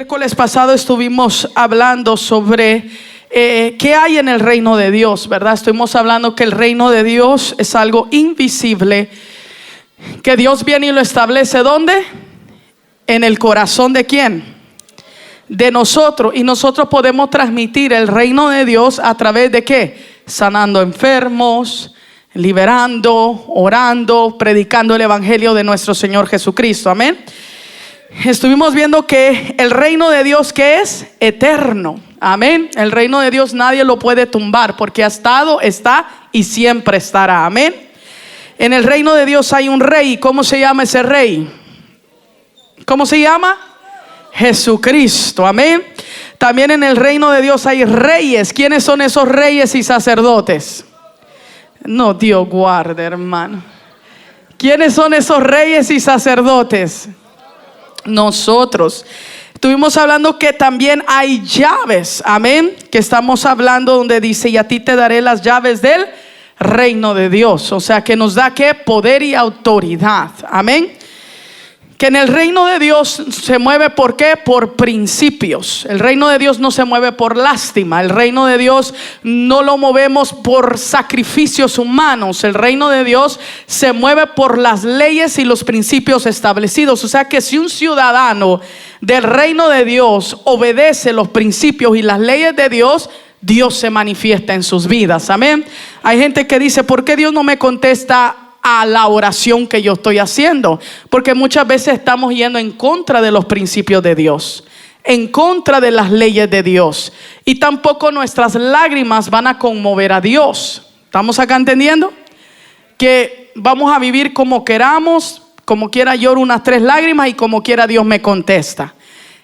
miércoles pasado estuvimos hablando sobre qué hay en el reino de Dios, ¿verdad? Estuvimos hablando que el reino de Dios es algo invisible, que Dios viene y lo establece ¿dónde? En el corazón ¿de quién? De nosotros. Y nosotros podemos transmitir el reino de Dios a través de ¿qué? Sanando enfermos, liberando, orando, predicando el evangelio de nuestro Señor Jesucristo. Amén. Estuvimos viendo que el reino de Dios que es eterno. Amén. El reino de Dios nadie lo puede tumbar porque ha estado, está y siempre estará. Amén. En el reino de Dios hay un rey. ¿Cómo se llama ese rey? ¿Cómo se llama? Jesucristo. Amén. También en el reino de Dios hay reyes. ¿Quiénes son esos reyes y sacerdotes? No, Dios guarde, hermano. ¿Quiénes son esos reyes y sacerdotes? Nosotros. Estuvimos hablando que también hay llaves. Amén. Que estamos hablando donde dice: y a ti te daré las llaves del reino de Dios. O sea que nos da ¿qué? Poder y autoridad. Amén. Que en el reino de Dios se mueve ¿por qué? Por principios. El reino de Dios no se mueve por lástima. El reino de Dios no lo movemos por sacrificios humanos. El reino de Dios se mueve por las leyes y los principios establecidos. O sea que si un ciudadano del reino de Dios obedece los principios y las leyes de Dios, Dios se manifiesta en sus vidas. Amén. Hay gente que dice: ¿por qué Dios no me contesta a la oración que yo estoy haciendo? Porque muchas veces estamos yendo en contra de los principios de Dios, en contra de las leyes de Dios, y tampoco nuestras lágrimas van a conmover a Dios. ¿Estamos acá entendiendo? Que vamos a vivir como queramos, como quiera lloro unas 3 lágrimas y como quiera Dios me contesta.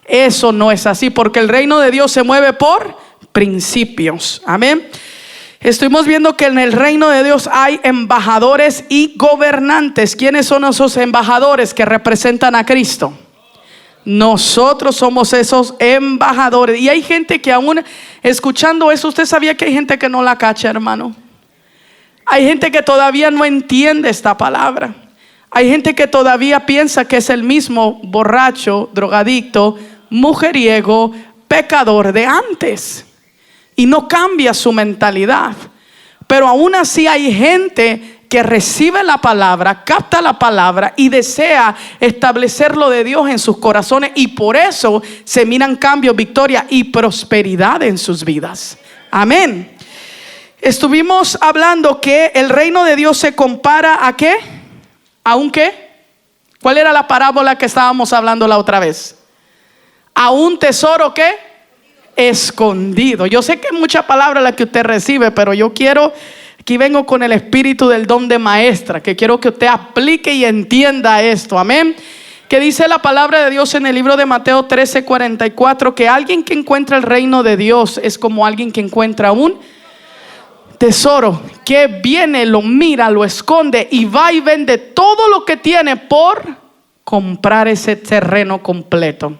Eso no es así, porque el reino de Dios se mueve por principios. Amén. Estuvimos viendo que en el reino de Dios hay embajadores y gobernantes. ¿Quiénes son esos embajadores que representan a Cristo? Nosotros somos esos embajadores. Y hay gente que aún escuchando eso, usted sabía que hay gente que no la cacha, hermano. Hay gente que todavía no entiende esta palabra. Hay gente que todavía piensa que es el mismo borracho, drogadicto, mujeriego, pecador de antes. Y no cambia su mentalidad. Pero aún así hay gente que recibe la palabra, capta la palabra y desea establecer lo de Dios en sus corazones. Y por eso se miran cambios, victoria y prosperidad en sus vidas. Amén. Estuvimos hablando que el reino de Dios se compara ¿a qué? ¿A un qué? ¿Cuál era la parábola que estábamos hablando la otra vez? A un tesoro ¿qué? Escondido. Yo sé que es mucha palabra la que usted recibe, pero yo quiero, aquí vengo con el espíritu del don de maestra, que quiero que usted aplique y entienda esto. Amén. Que dice la palabra de Dios en el libro de Mateo 13:44, que alguien que encuentra el reino de Dios es como alguien que encuentra un tesoro, que viene, lo mira, lo esconde y va y vende todo lo que tiene por comprar ese terreno completo.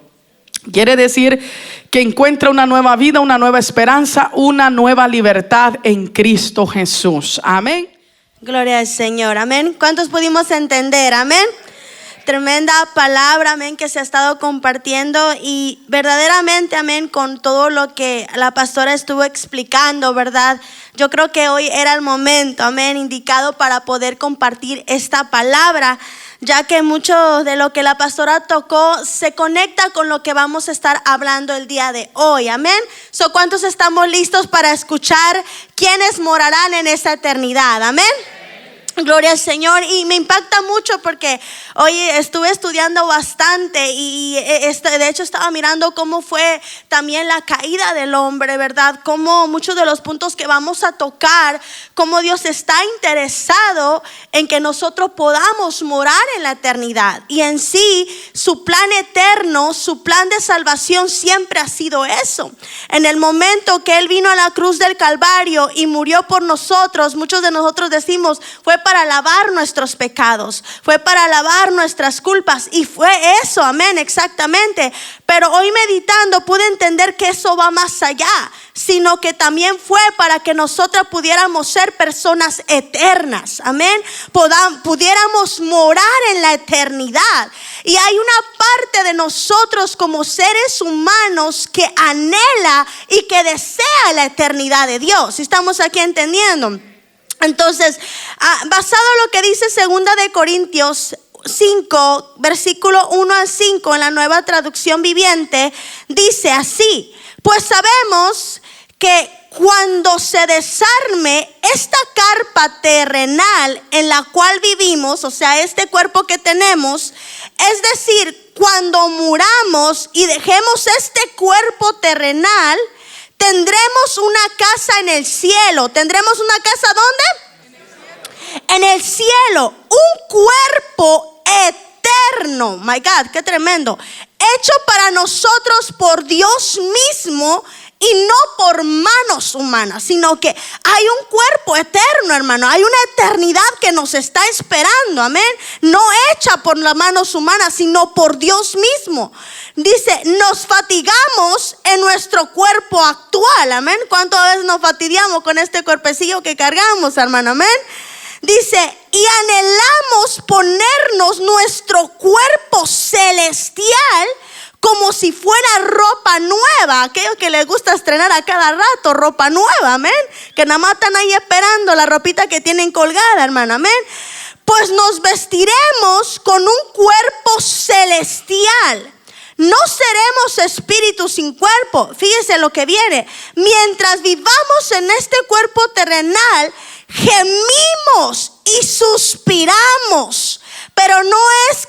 Quiere decir que encuentra una nueva vida, una nueva esperanza, una nueva libertad en Cristo Jesús. Amén. Gloria al Señor. Amén. ¿Cuántos pudimos entender? Amén. Tremenda palabra, amén, que se ha estado compartiendo. Y verdaderamente, amén, con todo lo que la pastora estuvo explicando, ¿verdad? Yo creo que hoy era el momento, amén, indicado para poder compartir esta palabra, ya que mucho de lo que la pastora tocó se conecta con lo que vamos a estar hablando el día de hoy. Amén. ¿Cuántos estamos listos para escuchar quiénes morarán en esta eternidad? Amén. Gloria al Señor. Y me impacta mucho porque hoy estuve estudiando bastante y de hecho estaba mirando cómo fue también la caída del hombre, ¿verdad? Cómo muchos de los puntos que vamos a tocar, cómo Dios está interesado en que nosotros podamos morar en la eternidad. Y en sí, su plan eterno, su plan de salvación siempre ha sido eso. En el momento que Él vino a la cruz del Calvario y murió por nosotros, muchos de nosotros decimos, fue para para lavar nuestros pecados, fue para lavar nuestras culpas, y fue eso, amén, exactamente. Pero hoy meditando pude entender que eso va más allá, sino que también fue para que nosotras pudiéramos ser personas eternas, amén, pudiéramos morar en la eternidad. Y hay una parte de nosotros como seres humanos que anhela y que desea la eternidad de Dios. ¿Estamos aquí entendiendo? Entonces, basado en lo que dice 2 de Corintios 5, versículo 1 al 5 en la Nueva Traducción Viviente, dice así: pues sabemos que cuando se desarme esta carpa terrenal en la cual vivimos, o sea, este cuerpo que tenemos, es decir, cuando muramos y dejemos este cuerpo terrenal, tendremos una casa en el cielo. ¿Tendremos una casa dónde? En el cielo. Un cuerpo eterno. My God, qué tremendo. Hecho para nosotros por Dios mismo y no por manos humanas, sino que hay un cuerpo eterno, hermano. Hay una eternidad que nos está esperando, amén. No hecha por las manos humanas, sino por Dios mismo. Dice, nos fatigamos en nuestro cuerpo actual, amén. ¿Cuántas veces nos fatigamos con este cuerpecillo que cargamos, hermano? Amén. Dice, y anhelamos ponernos nuestro cuerpo celestial como si fuera ropa nueva. Aquellos que les gusta estrenar a cada rato ropa nueva, amén, que nada más están ahí esperando la ropita que tienen colgada, hermano, amén. Pues nos vestiremos con un cuerpo celestial. No seremos espíritus sin cuerpo. Fíjese lo que viene. Mientras vivamos en este cuerpo terrenal, gemimos y suspiramos. Pero no es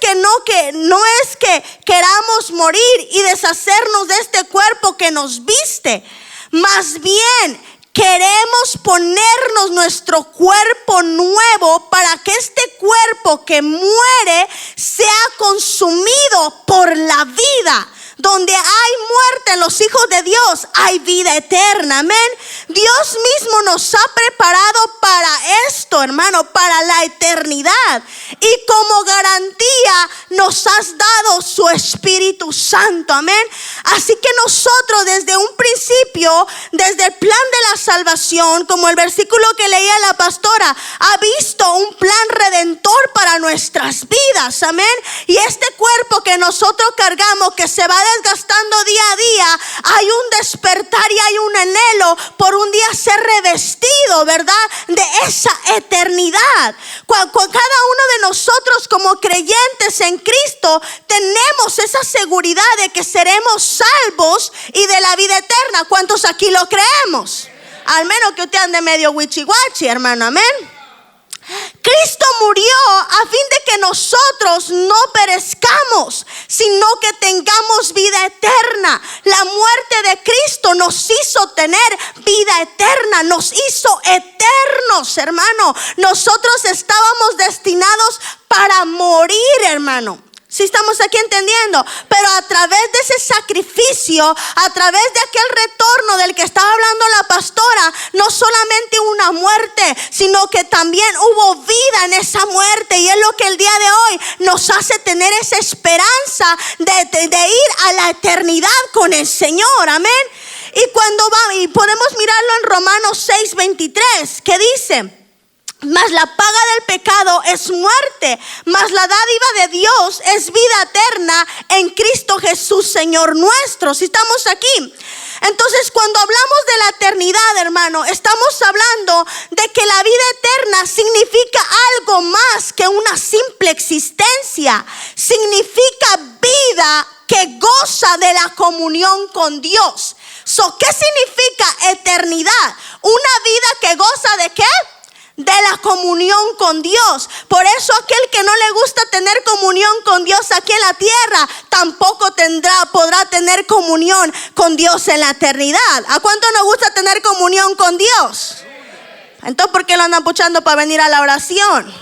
que queramos morir y deshacernos de este cuerpo que nos viste. Más bien, queremos ponernos nuestro cuerpo nuevo para que este cuerpo que muere sea consumido por la vida. Donde hay muerte en los hijos de Dios, hay vida eterna, amén. Dios mismo nos ha preparado para esto, hermano, para la eternidad. Y como garantía nos has dado su Espíritu Santo, amén. Así que nosotros desde un principio, desde el plan de la salvación, como el versículo que leía la pastora, ha visto un plan redentor para nuestras vidas, amén. Y este cuerpo que nosotros cargamos, que se va desgastando día a día, hay un despertar y hay un anhelo por un día ser revestido, ¿verdad?, de esa eternidad. Cada uno de nosotros como creyentes en Cristo tenemos esa seguridad de que seremos salvos y de la vida eterna. ¿Cuántos aquí lo creemos? Al menos que usted ande medio wichiwachi, hermano, amén. Cristo murió a fin de que nosotros no perezcamos, sino que tengamos vida eterna. La muerte de Cristo nos hizo tener vida eterna, nos hizo eternos, hermano. Nosotros estábamos destinados para morir, hermano. Si estamos aquí entendiendo, pero a través de ese sacrificio, a través de aquel retorno del que estaba hablando la pastora, no solamente una muerte, sino que también hubo vida en esa muerte. Y es lo que el día de hoy nos hace tener esa esperanza de ir a la eternidad con el Señor, amén. Y podemos mirarlo en Romanos 6:23, que dice: mas la paga del pecado es muerte, mas la dádiva de Dios es vida eterna en Cristo Jesús, Señor nuestro. Si estamos aquí, entonces cuando hablamos de la eternidad, hermano, estamos hablando de que la vida eterna significa algo más que una simple existencia. Significa vida que goza de la comunión con Dios. ¿Qué significa eternidad? Una vida que goza ¿de qué? De la comunión con Dios. Por eso aquel que no le gusta tener comunión con Dios aquí en la tierra, tampoco podrá tener comunión con Dios en la eternidad. ¿A cuánto nos gusta tener comunión con Dios? Entonces, ¿por qué lo andan puchando para venir a la oración?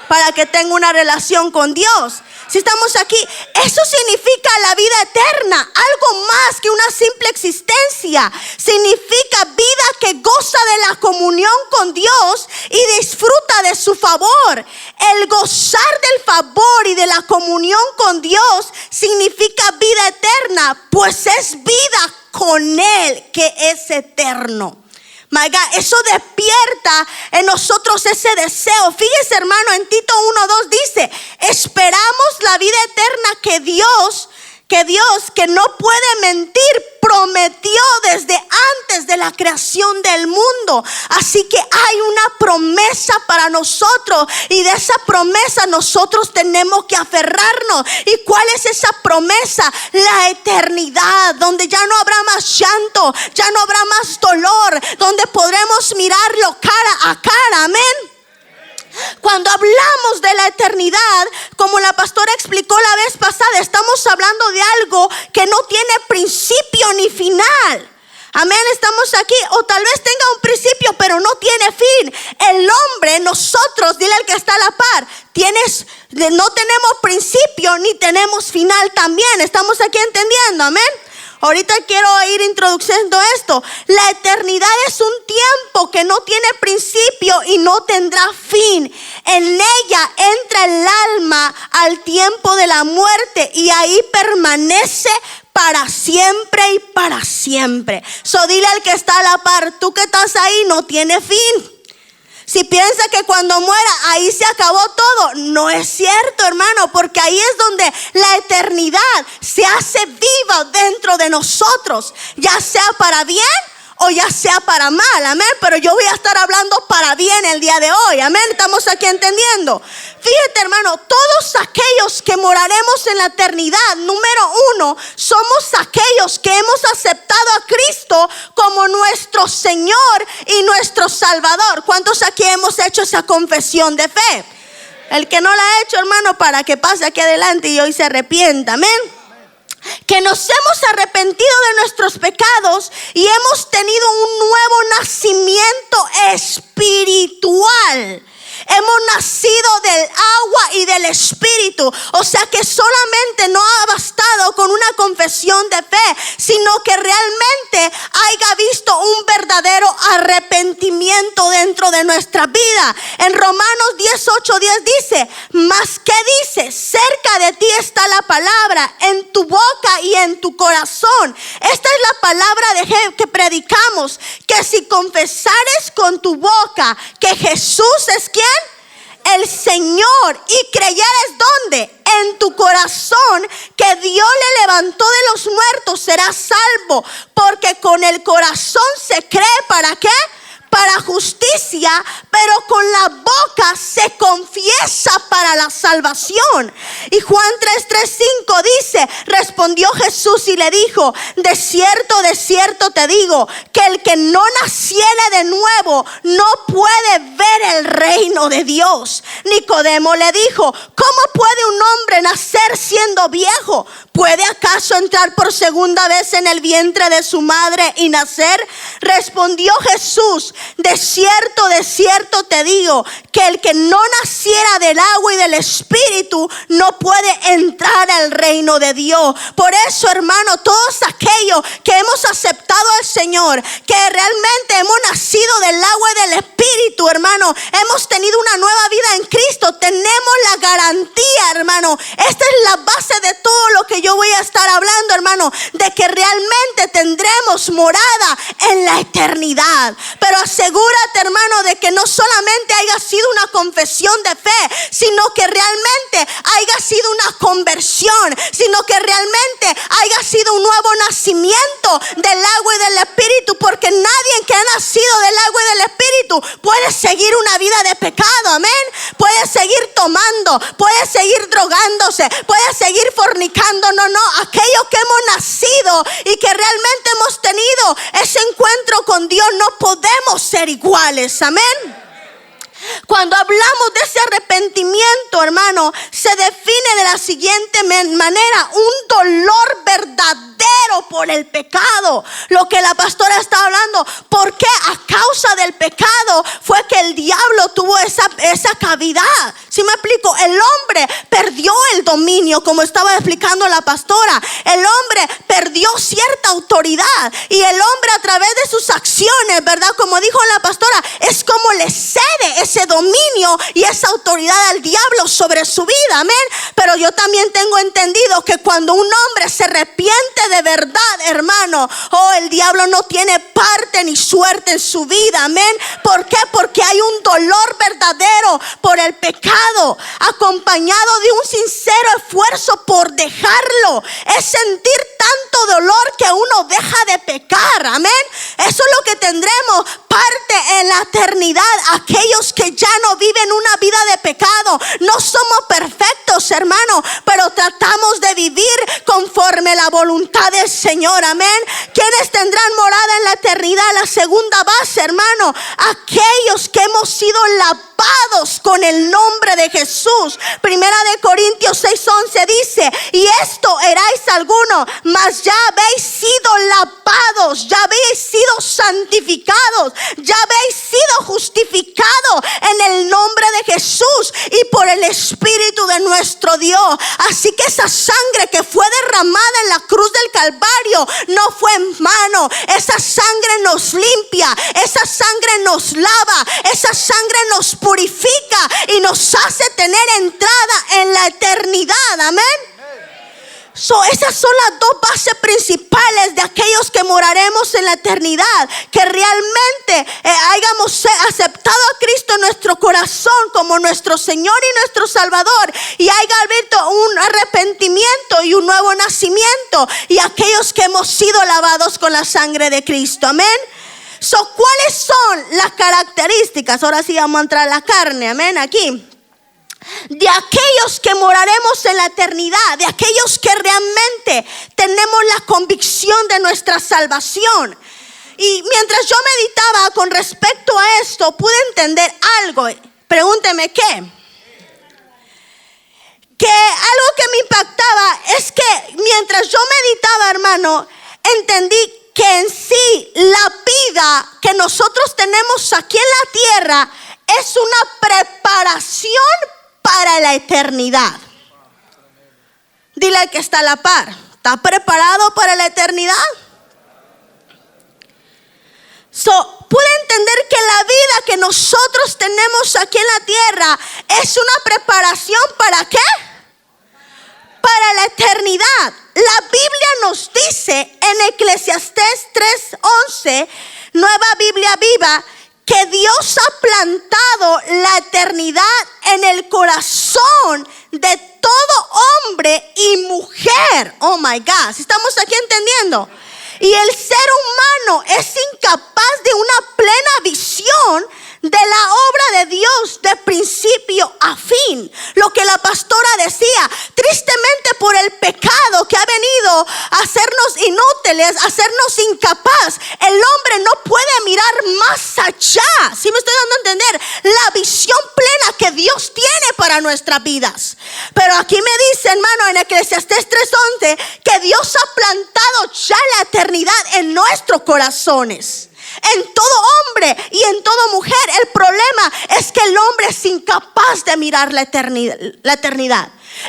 Para que tenga una relación con Dios. Si estamos aquí, eso significa la vida eterna, algo más que una simple existencia. Significa vida que goza de la comunión con Dios y disfruta goza de su favor. El gozar del favor y de la comunión con Dios significa vida eterna, pues es vida con Él que es eterno. My God, eso despierta en nosotros ese deseo. Fíjese, hermano, en Tito 1:2 dice: esperamos la vida eterna que Dios, que no puede mentir, prometió desde antes de la creación del mundo. Así que hay una promesa para nosotros, y de esa promesa nosotros tenemos que aferrarnos. ¿Y cuál es esa promesa? La eternidad, donde ya no habrá más llanto, ya no habrá más dolor, donde podremos mirarlo cara a cara. Amén. Cuando hablamos de la eternidad, como la pastora explicó la vez pasada, estamos hablando de algo que no tiene principio ni final. Amén, estamos aquí, o tal vez tenga un principio pero no tiene fin. El hombre, nosotros, dile al que está a la par, no tenemos principio ni tenemos final también. Estamos aquí entendiendo, amén. Ahorita quiero ir introduciendo esto. La eternidad es un tiempo que no tiene principio y no tendrá fin. En ella entra el alma al tiempo de la muerte y ahí permanece para siempre y para siempre. Dile al que está a la par, tú que estás ahí no tiene fin. Si piensa que cuando muera ahí se acabó todo, no es cierto, hermano, porque ahí es donde la eternidad se hace viva dentro de nosotros, ya sea para bien o ya sea para mal, amén. Pero yo voy a estar hablando para bien el día de hoy, amén. Estamos aquí entendiendo. Fíjate, hermano, todos aquellos que moraremos en la eternidad, número uno, somos aquellos que hemos aceptado a Cristo como nuestro Señor y nuestro Salvador. ¿Cuántos aquí hemos hecho esa confesión de fe? El que no la ha hecho, hermano, para que pase aquí adelante y hoy se arrepienta, amén. Que nos hemos arrepentido de nuestros pecados y hemos tenido un nuevo nacimiento espiritual. Hemos nacido del agua y del espíritu. O sea que solamente no ha bastado con una confesión de fe, sino que realmente haya visto un verdadero arrepentimiento dentro de nuestra vida. En Romanos 18:10 dice: mas ¿qué dice? Cerca de ti está la palabra, en tu boca y en tu corazón. Esta es la palabra que predicamos, que si confesares con tu boca que Jesús es ¿quién? El Señor, y creyeres ¿dónde? En tu corazón que Dios le levantó de los muertos, serás salvo. Porque con el corazón se cree ¿para qué? Para justicia, pero con la boca se confiesa para la salvación. Y Juan 3:5 dice: respondió Jesús y le dijo: de cierto te digo, que el que no naciere de nuevo no puede ver el reino de Dios. Nicodemo le dijo: ¿cómo puede un hombre nacer siendo viejo? ¿Puede acaso entrar por segunda vez en el vientre de su madre y nacer? Respondió Jesús: de cierto te digo, que el que no naciera del agua y del espíritu no puede entrar al reino de Dios. Por eso, hermano, todos aquellos que hemos aceptado al Señor, que realmente hemos nacido del agua y del espíritu, hermano, hemos tenido una nueva vida en Cristo, tenemos la garantía, hermano. Esta es la base de todo lo que yo voy a estar hablando, hermano, de que realmente tendremos morada en la eternidad. Pero asegúrate, hermano, de que no solamente haya sido una confesión de fe, sino que realmente haya sido una conversión, sino que realmente haya sido un nuevo nacimiento del agua y del espíritu, porque nadie que ha nacido del agua y del espíritu puede seguir una vida de pecado, amén. Puede seguir tomando, puede seguir drogándose, puede seguir fornicando. No, aquellos que hemos nacido y que realmente hemos tenido ese encuentro con Dios, no podemos ser iguales, amén. Cuando hablamos de ese arrepentimiento, hermano, se define de la siguiente manera: un dolor verdadero verdadero por el pecado. Lo que la pastora está hablando, porque a causa del pecado fue que el diablo tuvo esa cavidad. ¿Sí me explico? El hombre perdió el dominio, como estaba explicando la pastora. El hombre perdió cierta autoridad, y el hombre, a través de sus acciones, ¿verdad? Como dijo la pastora, es como le cede ese dominio y esa autoridad al diablo sobre su vida. Amén. Pero yo también tengo entendido que cuando un hombre se arrepiente de verdad, hermano, el diablo no tiene parte ni suerte en su vida. Amén. ¿Por qué? Porque hay un dolor verdadero por el pecado, acompañado de un sincero esfuerzo por dejarlo. Es sentir tanto dolor que uno deja de pecar. Amén. Eso es lo que tendremos parte en la eternidad. Aquellos que ya no viven una vida de pecado. No somos perfectos, hermano, pero tratamos de vivir conforme la voluntad del Señor. Amén. ¿Quiénes tendrán morada en la eternidad? La segunda base, hermano, aquellos que hemos sido lavados con el nombre de Jesús. Primera de Corintios 6:11 dice: y esto erais alguno, mas ya habéis sido lavados, ya habéis sido santificados, ya habéis sido justificados en el nombre de Jesús y por el Espíritu de nuestro Dios. Así que esa sangre que fue derramada en la cruz del Calvario no fue en vano. Esa sangre nos limpia, esa sangre nos lava, esa sangre nos purifica y nos hace tener entrada en la eternidad. Amén. Esas son las dos bases principales de aquellos que moraremos en la eternidad, que realmente hayamos aceptado a Cristo en nuestro corazón como nuestro Señor y nuestro Salvador, y haya habido un arrepentimiento y un nuevo nacimiento, y aquellos que hemos sido lavados con la sangre de Cristo. Amén. ¿Cuáles son las características? Ahora sí vamos a entrar a la carne. Amén. Aquí, de aquellos que moraremos en la eternidad, de aquellos que realmente tenemos la convicción de nuestra salvación. Y mientras yo meditaba con respecto a esto, pude entender algo. Pregúnteme qué. Que algo que me impactaba es que mientras yo meditaba, hermano, entendí que en sí la vida que nosotros tenemos aquí en la tierra es una preparación para la eternidad. Dile al que está a la par: ¿está preparado para la eternidad? Pude entender que la vida que nosotros tenemos aquí en la tierra es una preparación ¿para qué? Para la eternidad. La Biblia nos dice en Eclesiastés 3:11, Nueva Biblia Viva, que Dios ha plantado la eternidad en el corazón de todo hombre y mujer. Oh my God, ¿estamos aquí entendiendo? Y el ser humano es incapaz de una plena visión de la obra de Dios de principio a fin. Lo que la pastora decía, tristemente por el pecado que ha venido a hacernos inútiles, a hacernos incapaz, el hombre no puede mirar más allá. ¿Sí me estoy dando a entender? La visión plena que Dios tiene para nuestras vidas. Pero aquí me dice, hermano, en Eclesiastés 3:11, que Dios ha plantado ya la eternidad en nuestros corazones. En todo hombre y en toda mujer. El problema es que el hombre es incapaz de mirar la eternidad.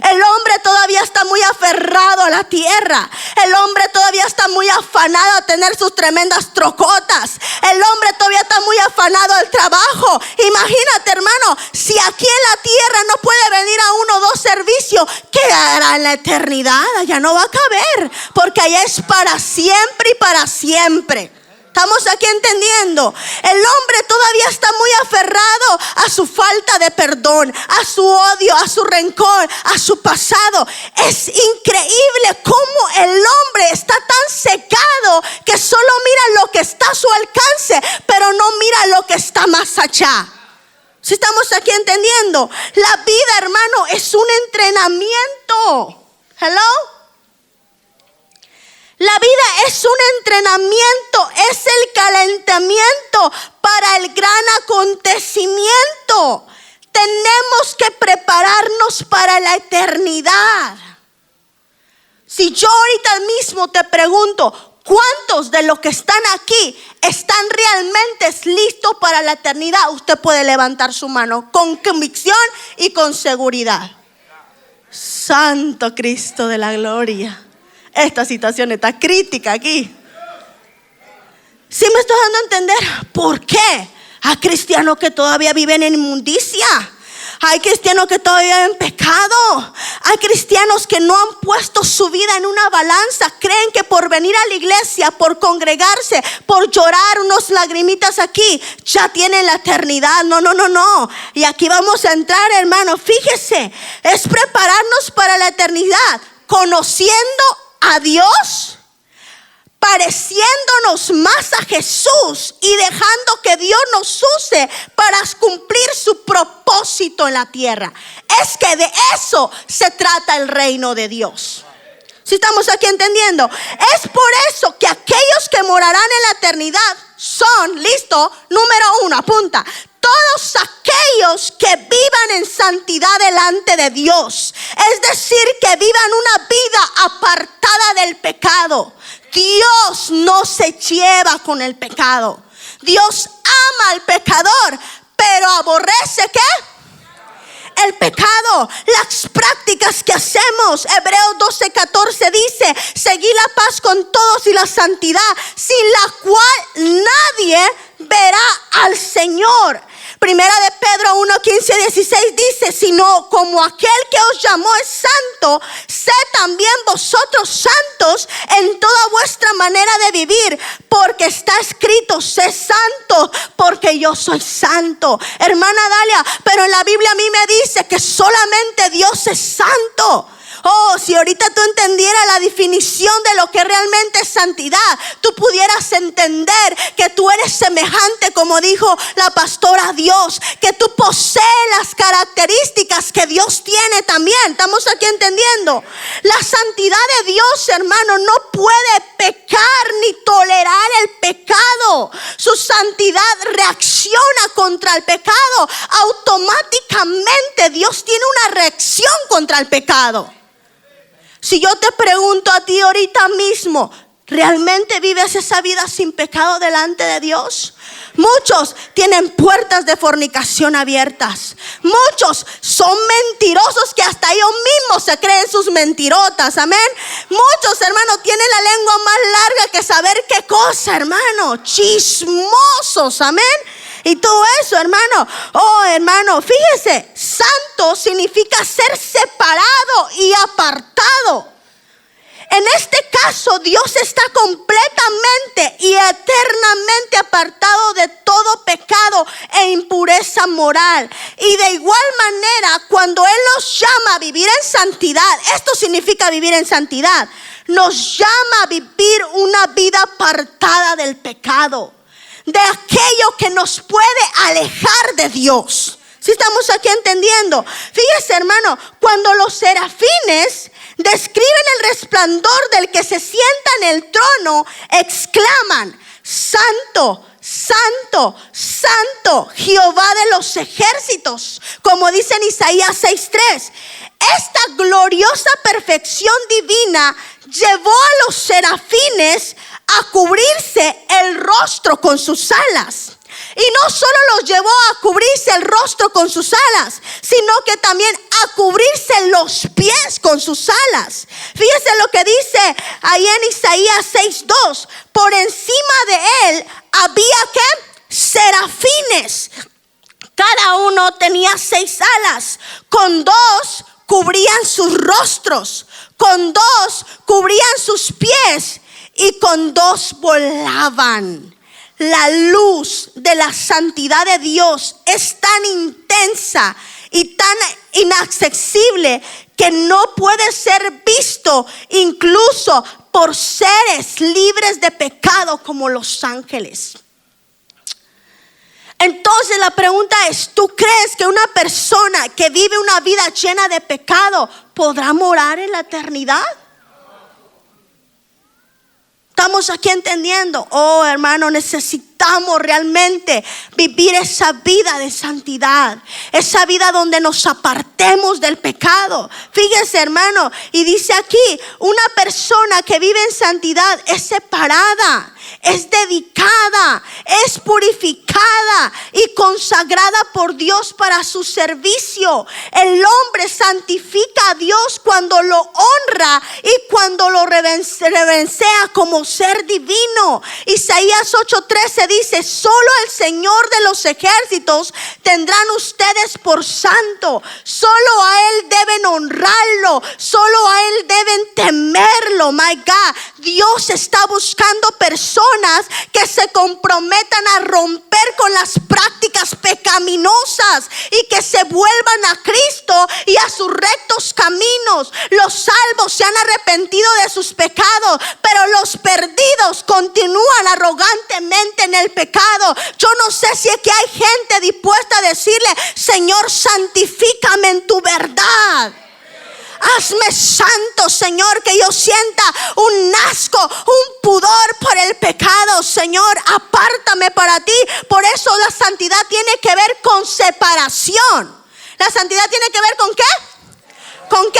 El hombre todavía está muy aferrado a la tierra. El hombre todavía está muy afanado a tener sus tremendas trocotas. El hombre todavía está muy afanado al trabajo. Imagínate, hermano, si aquí en la tierra no puede venir a 1 o 2 servicios, ¿qué hará en la eternidad? Allá no va a caber, porque allá es para siempre y para siempre. ¿Estamos aquí entendiendo? El hombre todavía está muy aferrado a su falta de perdón, a su odio, a su rencor, a su pasado. Es increíble cómo el hombre está tan secado que solo mira lo que está a su alcance, pero no mira lo que está más allá. ¿Sí estamos aquí entendiendo? La vida, hermano, es un entrenamiento. Hello. La vida es un entrenamiento, es el calentamiento para el gran acontecimiento. Tenemos que prepararnos para la eternidad. Si yo ahorita mismo te pregunto, ¿cuántos de los que están aquí están realmente listos para la eternidad? Usted puede levantar su mano con convicción y con seguridad. Santo Cristo de la gloria. Esta situación está crítica aquí. ¿Sí me estoy dando a entender? ¿Por qué? Hay cristianos que todavía viven en inmundicia. Hay cristianos que todavía viven en pecado. Hay cristianos que no han puesto su vida en una balanza. Creen que por venir a la iglesia, por congregarse, por llorar unos lagrimitas aquí, ya tienen la eternidad. No. Y aquí vamos a entrar, hermano. Fíjese, es prepararnos para la eternidad, conociendo a Dios, pareciéndonos más a Jesús y dejando que Dios nos use para cumplir su propósito en la tierra. Es que de eso se trata el reino de Dios. ¿Sí estamos aquí entendiendo? Es por eso que aquellos que morarán en la eternidad son, listo, número 1, apunta, todos aquellos que vivan en santidad delante de Dios. Es decir, que vivan una vida apartada del pecado. Dios no se lleva con el pecado. Dios ama al pecador, pero aborrece ¿qué? El pecado, las prácticas que hacemos. Hebreos 12:14 dice: seguid la paz con todos y la santidad, sin la cual nadie verá al Señor. Primera de Pedro 1:15-16 dice: sino como aquel que os llamó es santo, sed también vosotros santos en toda vuestra manera de vivir, porque está escrito: sé santo, porque yo soy santo. Hermana Dalia, pero en la Biblia a mí me dice que solamente Dios es santo. Oh, si ahorita tú entendieras la definición de lo que realmente es santidad, tú pudieras entender que tú eres semejante, como dijo la pastora, a Dios, que tú posees las características que Dios tiene también. ¿Estamos aquí entendiendo? La santidad de Dios, hermano, no puede pecar ni tolerar el pecado. Su santidad reacciona contra el pecado. Automáticamente Dios tiene una reacción contra el pecado. Si yo te pregunto a ti ahorita mismo, ¿realmente vives esa vida sin pecado delante de Dios? Muchos tienen puertas de fornicación abiertas. Muchos son mentirosos que hasta ellos mismos se creen sus mentirotas. Amén. Muchos, hermanos, tienen la lengua más larga que saber qué cosa, hermano. Chismosos. Amén. Y todo eso, hermano. Oh, hermano, fíjese, santo significa ser separado y apartado. En este caso, Dios está completamente y eternamente apartado de todo pecado e impureza moral. Y de igual manera, cuando Él nos llama a vivir en santidad, esto significa vivir en santidad, nos llama a vivir una vida apartada del pecado, de aquello que nos puede alejar de Dios. ¿Sí estamos aquí entendiendo? Fíjese, hermano, cuando los serafines describen el resplandor del que se sienta en el trono, exclaman: santo, santo, santo, Jehová de los ejércitos, como dice en Isaías 6:3. Esta gloriosa perfección divina llevó a los serafines a cubrirse el rostro con sus alas. Y no solo los llevó a cubrirse el rostro con sus alas, sino que también a cubrirse los pies con sus alas. Fíjese lo que dice ahí en Isaías 6:2. Por encima de él había ¿qué? Serafines. Cada uno tenía 6 alas. Con 2 cubrían sus rostros, con 2 cubrían sus pies y con 2 volaban. La luz de la santidad de Dios es tan intensa y tan inaccesible que no puede ser visto incluso por seres libres de pecado como los ángeles. Entonces la pregunta es: ¿tú crees que una persona que vive una vida llena de pecado podrá morar en la eternidad? Estamos aquí entendiendo. Oh, hermano, necesitamos realmente vivir esa vida de santidad, esa vida donde nos apartemos del pecado. Fíjese, hermano, y dice aquí, una persona que vive en santidad es separada, es dedicada, es purificada y consagrada por Dios para su servicio. El hombre santifica a Dios cuando lo honra y cuando lo reverencia como ser divino. Isaías 8:13 dice: solo el Señor de los ejércitos tendrán ustedes por santo. Solo a Él deben honrarlo, solo a Él deben temerlo. My God, Dios está buscando personas que se comprometan a romper con las prácticas pecaminosas y que se vuelvan a Cristo y a sus rectos caminos. Los salvos se han arrepentido de sus pecados, pero los perdidos continúan arrogantemente en el pecado. Yo no sé si es que hay gente dispuesta a decirle: Señor, santifícame en tu verdad. Hazme santo, Señor, que yo sienta un asco, un pudor por el pecado. Señor, apártame para ti. Por eso la santidad tiene que ver con separación. ¿La santidad tiene que ver con qué? ¿Con qué?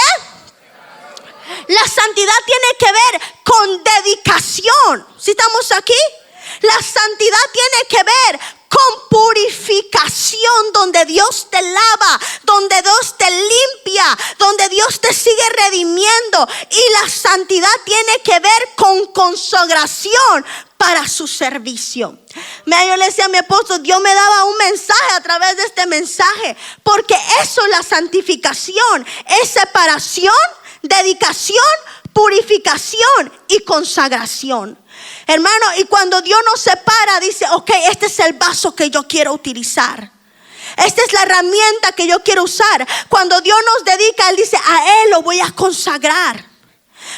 La santidad tiene que ver con dedicación. ¿Sí estamos aquí? La santidad tiene que ver con purificación, donde Dios te lava, donde Dios te limpia, donde Dios te sigue redimiendo. Y la santidad tiene que ver con consagración para su servicio. Yo le decía a mi esposo, Dios me daba un mensaje a través de este mensaje, porque eso es la santificación, es separación, dedicación, purificación y consagración. Hermano, y cuando Dios nos separa, dice: ok, este es el vaso que yo quiero utilizar. Esta es la herramienta que yo quiero usar. Cuando Dios nos dedica, Él dice: a Él lo voy a consagrar.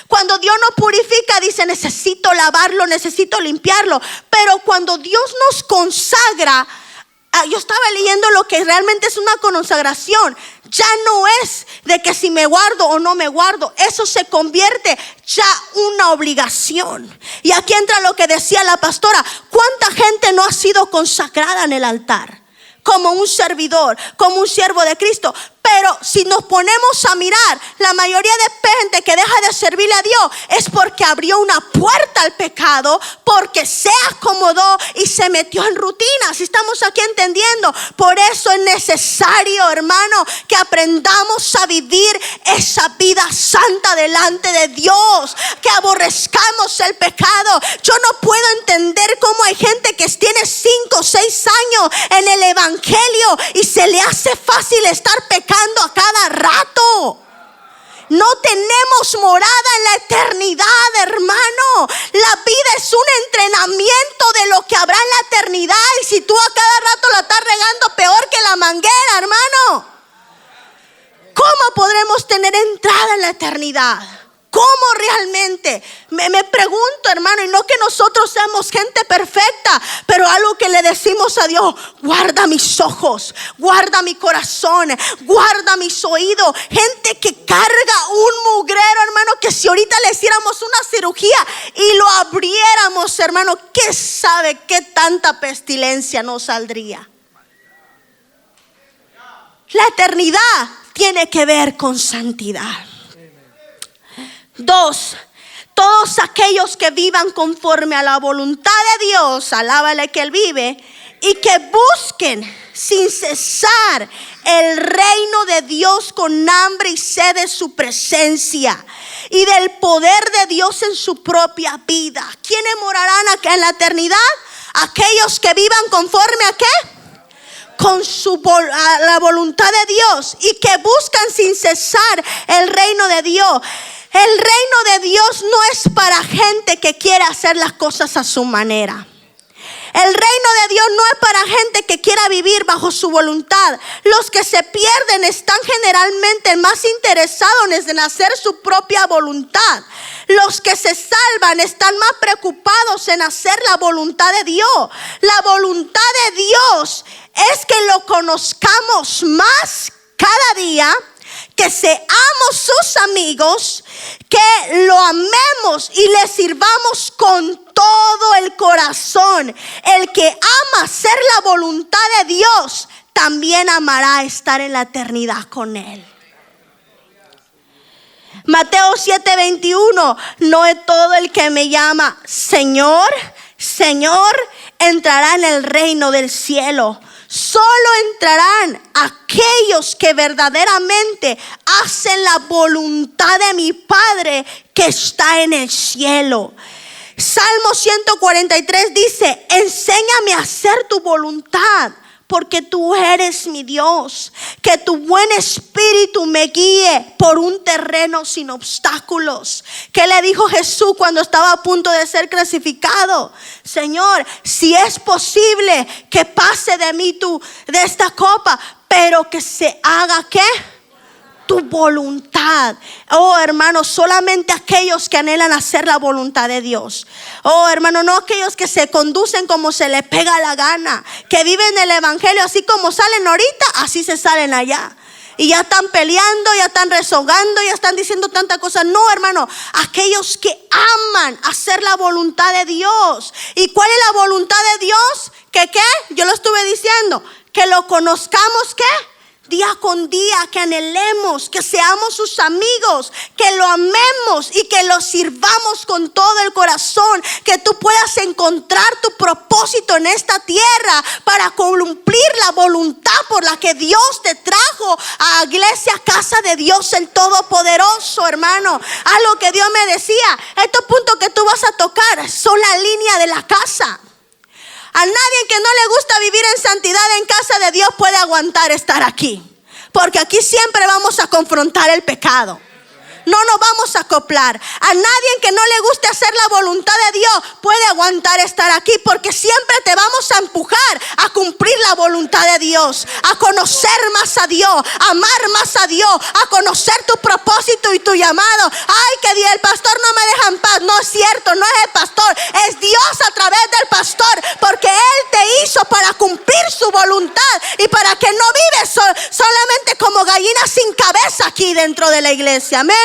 Cuando Dios nos purifica, dice: necesito lavarlo, necesito limpiarlo. Pero cuando Dios nos consagra, yo estaba leyendo lo que realmente es una consagración. Ya no es de que si me guardo o no me guardo. Eso se convierte ya una obligación. Y aquí entra lo que decía la pastora: ¿cuánta gente no ha sido consagrada en el altar? Como un servidor, como un siervo de Cristo. Pero si nos ponemos a mirar, la mayoría de gente que deja de servirle a Dios es porque abrió una puerta al pecado, porque se acomodó y se metió en rutinas. Estamos aquí entendiendo. Por eso es necesario, hermano, que aprendamos a vivir esa vida santa delante de Dios, que aborrezcamos el pecado. Yo no puedo entender cómo hay gente que tiene 5 o 6 años en el evangelio y se le hace fácil estar pecando a cada rato. No tenemos morada en la eternidad, hermano. La vida es un entrenamiento de lo que habrá en la eternidad. Y si tú a cada rato la estás regando, peor que la manguera, hermano, ¿cómo podremos tener entrada en la eternidad? ¿Cómo realmente? Me pregunto, hermano, y no que nosotros seamos gente perfecta, pero algo que le decimos a Dios: guarda mis ojos, guarda mi corazón, guarda mis oídos. Gente que carga un mugrero, hermano, que si ahorita le hiciéramos una cirugía y lo abriéramos, hermano, ¿qué sabe qué tanta pestilencia nos saldría? La eternidad tiene que ver con santidad. 2, todos aquellos que vivan conforme a la voluntad de Dios, alábale que Él vive, y que busquen sin cesar el reino de Dios con hambre y sed de su presencia y del poder de Dios en su propia vida. ¿Quiénes morarán acá en la eternidad? Aquellos que vivan conforme a ¿qué? Con a la voluntad de Dios y que buscan sin cesar el reino de Dios. El reino de Dios no es para gente que quiere hacer las cosas a su manera. El reino de Dios no es para gente que quiera vivir bajo su voluntad. Los que se pierden están generalmente más interesados en hacer su propia voluntad. Los que se salvan están más preocupados en hacer la voluntad de Dios. La voluntad de Dios es que lo conozcamos más cada día, que seamos sus amigos que lo amemos y le sirvamos con todo el corazón. El que ama hacer la voluntad de Dios también amará estar en la eternidad con Él. Mateo 7:21, no es todo el que me llama Señor, Señor, entrará en el reino del cielo. Solo entrarán aquellos que verdaderamente hacen la voluntad de mi Padre que está en el cielo. Salmo 143 dice, enséñame a hacer tu voluntad, porque tú eres mi Dios. Que tu buen espíritu me guíe por un terreno sin obstáculos. ¿Qué le dijo Jesús cuando estaba a punto de ser crucificado? Señor, si es posible que pase de mí de esta copa, pero que se haga ¿qué? Tu voluntad. Oh hermano, solamente aquellos que anhelan hacer la voluntad de Dios. Oh hermano, no aquellos que se conducen como se les pega la gana, que viven el evangelio así como salen ahorita, así se salen allá. Y ya están peleando, ya están rezongando, ya están diciendo tanta cosa. No, hermano, aquellos que aman hacer la voluntad de Dios. ¿Y cuál es la voluntad de Dios? ¿Que qué? Yo lo estuve diciendo, que lo conozcamos, ¿qué? Día con día, que anhelemos, que seamos sus amigos, que lo amemos y que lo sirvamos con todo el corazón, que tú puedas encontrar tu propósito en esta tierra para cumplir la voluntad por la que Dios te trajo a Iglesia Casa de Dios el Todopoderoso, hermano. Algo que Dios me decía, estos puntos que tú vas a tocar son la línea de la casa. A nadie que no le gusta vivir en santidad en casa de Dios puede aguantar estar aquí. Porque aquí siempre vamos a confrontar el pecado. No nos vamos a acoplar. A nadie que no le guste hacer la voluntad de Dios puede aguantar estar aquí, porque siempre te vamos a empujar a cumplir la voluntad de Dios, a conocer más a Dios, a amar más a Dios, a conocer tu propósito y tu llamado. Ay, que el pastor no me deja en paz. No es cierto, no es el pastor, es Dios a través del pastor, porque Él te hizo para cumplir su voluntad y para que no vives solamente como gallina sin cabeza aquí dentro de la iglesia. Amén.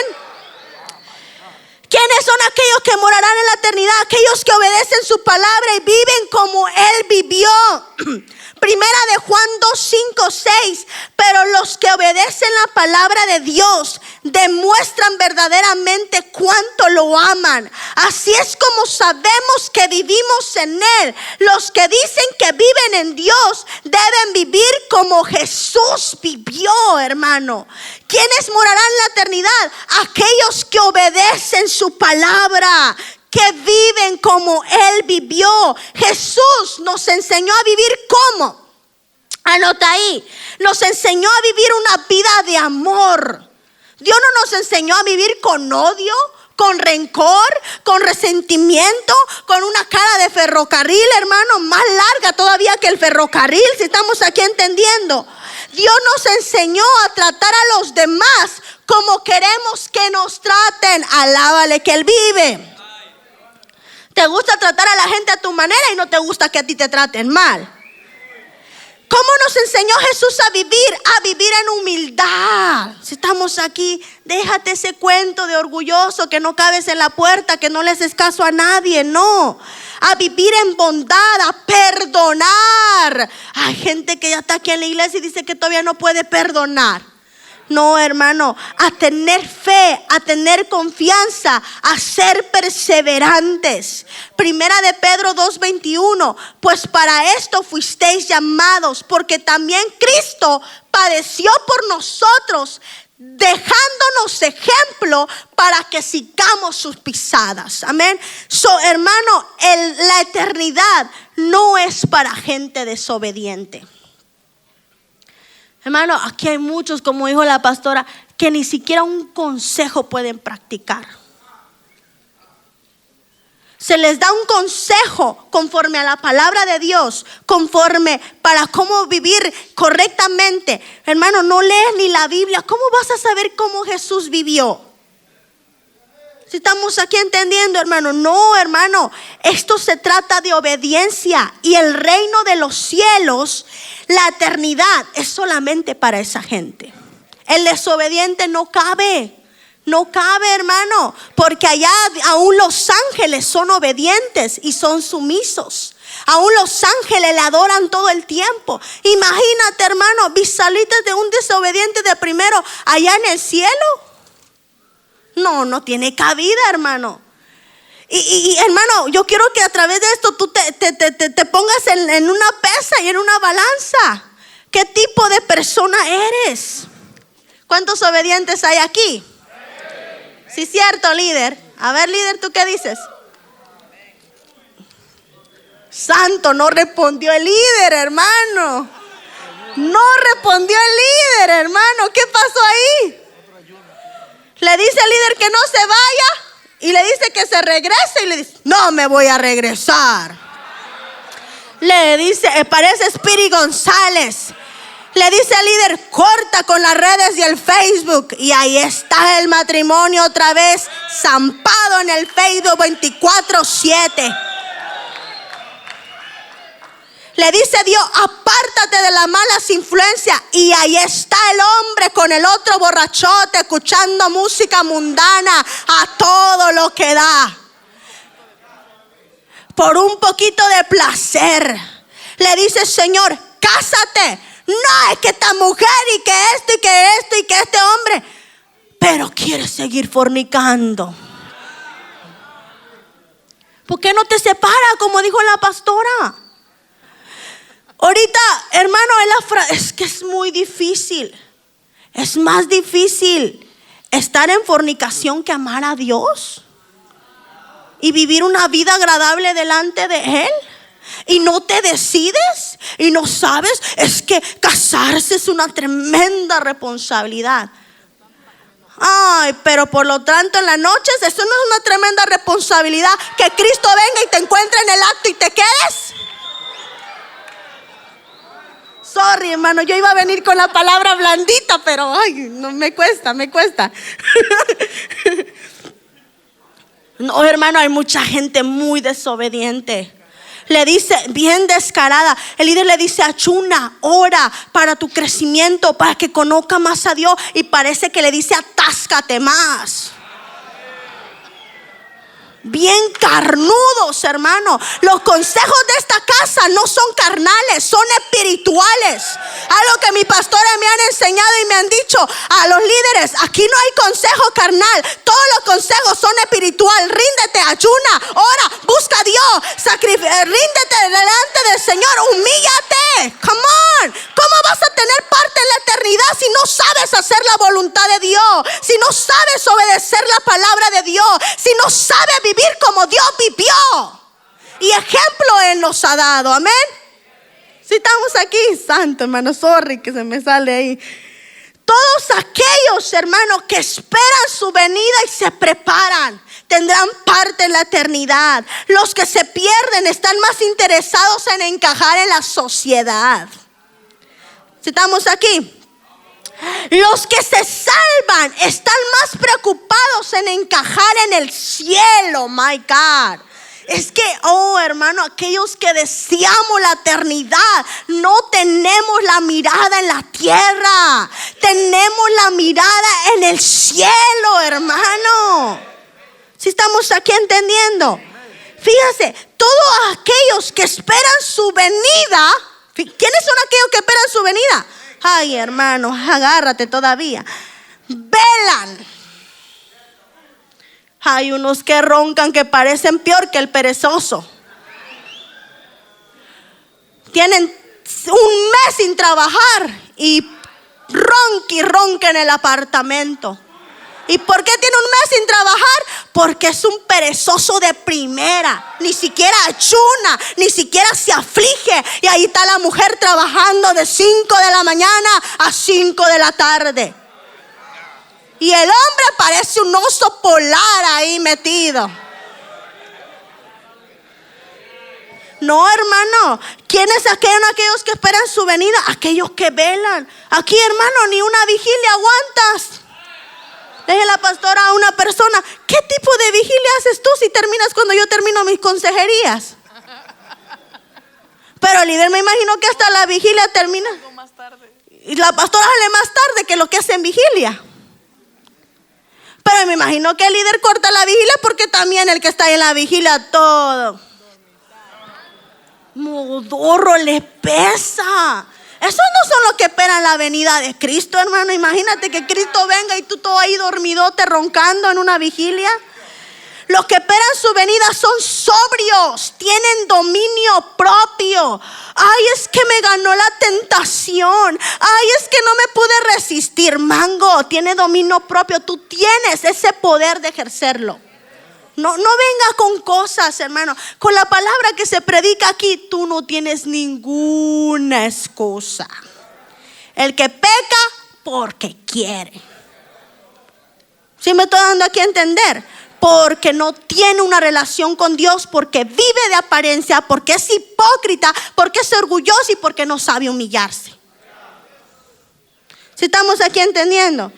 ¿Quiénes son aquellos que morarán en la eternidad? Aquellos que obedecen su palabra y viven como Él vivió. Primera de Juan 2:5-6. Pero los que obedecen la palabra de Dios demuestran verdaderamente cuánto lo aman. Así es como sabemos que vivimos en Él. Los que dicen que viven en Dios deben vivir como Jesús vivió, hermano. ¿Quiénes morarán en la eternidad? Aquellos que obedecen su palabra, que viven como Él vivió. Jesús nos enseñó a vivir ¿cómo? Anota ahí. Nos enseñó a vivir una vida de amor. Dios no nos enseñó a vivir con odio, con rencor, con resentimiento, con una cara de ferrocarril, hermano, más larga todavía que el ferrocarril, si estamos aquí entendiendo. Dios nos enseñó a tratar a los demás como queremos que nos traten. Alábale que Él vive. Te gusta tratar a la gente a tu manera y no te gusta que a ti te traten mal. ¿Cómo nos enseñó Jesús a vivir? A vivir en humildad. Si estamos aquí, déjate ese cuento de orgulloso, que no cabes en la puerta, que no le haces caso a nadie. No, a vivir en bondad, a perdonar. Hay gente que ya está aquí en la iglesia y dice que todavía no puede perdonar. No, hermano, a tener fe, a tener confianza, a ser perseverantes. Primera de Pedro 2:21. Pues para esto fuisteis llamados, porque también Cristo padeció por nosotros, dejándonos ejemplo para que sigamos sus pisadas. Amén. Hermano, la eternidad no es para gente desobediente. Hermano, aquí hay muchos, como dijo la pastora, que ni siquiera un consejo pueden practicar. Se les da un consejo conforme a la palabra de Dios, conforme para cómo vivir correctamente. Hermano, no lees ni la Biblia. ¿Cómo vas a saber cómo Jesús vivió? Si estamos aquí entendiendo, hermano. No, hermano, esto se trata de obediencia, y el reino de los cielos, la eternidad, es solamente para esa gente. El desobediente no cabe. No cabe, hermano, porque allá aún los ángeles son obedientes y son sumisos. Aún los ángeles le adoran todo el tiempo. Imagínate, hermano, visualízate de un desobediente de primero allá en el cielo. No tiene cabida, hermano. Y hermano, yo quiero que a través de esto tú te pongas en una pesa y en una balanza. ¿Qué tipo de persona eres? ¿Cuántos obedientes hay aquí? Sí, cierto, líder. A ver, líder, ¿tú qué dices? Santo, no respondió el líder, hermano. No respondió el líder, hermano. ¿Qué pasó ahí? Le dice al líder que no se vaya y le dice que se regrese y le dice, no me voy a regresar. Le dice, parece Spiri González. Le dice al líder, corta con las redes y el Facebook. Y ahí está el matrimonio otra vez, zampado en el Facebook 24/7. Le dice Dios, apártate de las malas influencias. Y ahí está el hombre con el otro borrachote, escuchando música mundana a todo lo que da. Por un poquito de placer. Le dice, Señor, cásate. No, es que esta mujer y que esto y que esto y que este hombre. Pero quiere seguir fornicando. ¿Por qué no te separa como dijo la pastora? Ahorita, hermano, es que es muy difícil. Es más difícil estar en fornicación que amar a Dios y vivir una vida agradable delante de Él. Y no te decides y no sabes. Es que casarse es una tremenda responsabilidad. Ay, pero por lo tanto en las noches eso no es una tremenda responsabilidad. Que Cristo venga y te encuentre en el acto y te quedes. Sorry, hermano, yo iba a venir con la palabra blandita, pero ay, no, me cuesta. No, hermano, hay mucha gente muy desobediente. Le dice, bien descarada. El líder le dice, ayuna, ora para tu crecimiento, para que conozca más a Dios. Y parece que le dice, atáscate más. Bien carnudos, hermano. Los consejos de esta casa no son carnales, son espirituales. Algo que mis pastores me han enseñado y me han dicho a los líderes: aquí no hay consejo carnal, todos los consejos son espiritual. Ríndete, ayuna, ora, busca a Dios, ríndete delante del Señor, humíllate. Come on. ¿Cómo vas a tener parte en la eternidad si no sabes hacer la voluntad de Dios? Si no sabes obedecer la palabra de Dios, si no sabes vivir como Dios vivió. Y ejemplo Él nos ha dado, amén. Si estamos aquí, santo hermano, sorry que se me sale ahí. Todos aquellos hermanos que esperan su venida y se preparan tendrán parte en la eternidad. Los que se pierden están más interesados en encajar en la sociedad. Si estamos aquí. Los que se salvan están más preocupados en encajar en el cielo, my God. Es que, oh hermano, aquellos que deseamos la eternidad, no tenemos la mirada en la tierra, tenemos la mirada en el cielo, hermano. Si estamos aquí entendiendo. Fíjese, todos aquellos que esperan su venida. ¿Quiénes son aquellos que esperan su venida? Ay, hermano, agárrate todavía. Velan. Hay unos que roncan que parecen peor que el perezoso. Tienen un mes sin trabajar y ronca en el apartamento. ¿Y por qué tiene un mes sin trabajar? Porque es un perezoso de primera. Ni siquiera ayuna, ni siquiera se aflige. Y ahí está la mujer trabajando de 5 de la mañana a 5 de la tarde. Y el hombre parece un oso polar ahí metido. No, hermano. ¿Quiénes son aquellos que esperan su venida? Aquellos que velan. Aquí, hermano, ni una vigilia aguantas. Le dije a la pastora a una persona: ¿qué tipo de vigilia haces tú si terminas cuando yo termino mis consejerías? Pero el líder me imagino que hasta la vigilia termina. Y la pastora sale más tarde que lo que hace en vigilia. Pero me imagino que el líder corta la vigilia porque también el que está en la vigilia todo modorro le pesa. Esos no son los que esperan la venida de Cristo, hermano. Imagínate que Cristo venga y tú todo ahí dormidote roncando en una vigilia. Los que esperan su venida son sobrios, tienen dominio propio. Ay, es que me ganó la tentación. Ay, es que no me pude resistir. Mango, tiene dominio propio. Tú tienes ese poder de ejercerlo. No venga con cosas, hermano. Con la palabra que se predica aquí, tú no tienes ninguna excusa. El que peca porque quiere. ¿Sí me estoy dando aquí a entender? Porque no tiene una relación con Dios, porque vive de apariencia, porque es hipócrita, porque es orgulloso y porque no sabe humillarse. ¿Sí estamos aquí entendiendo?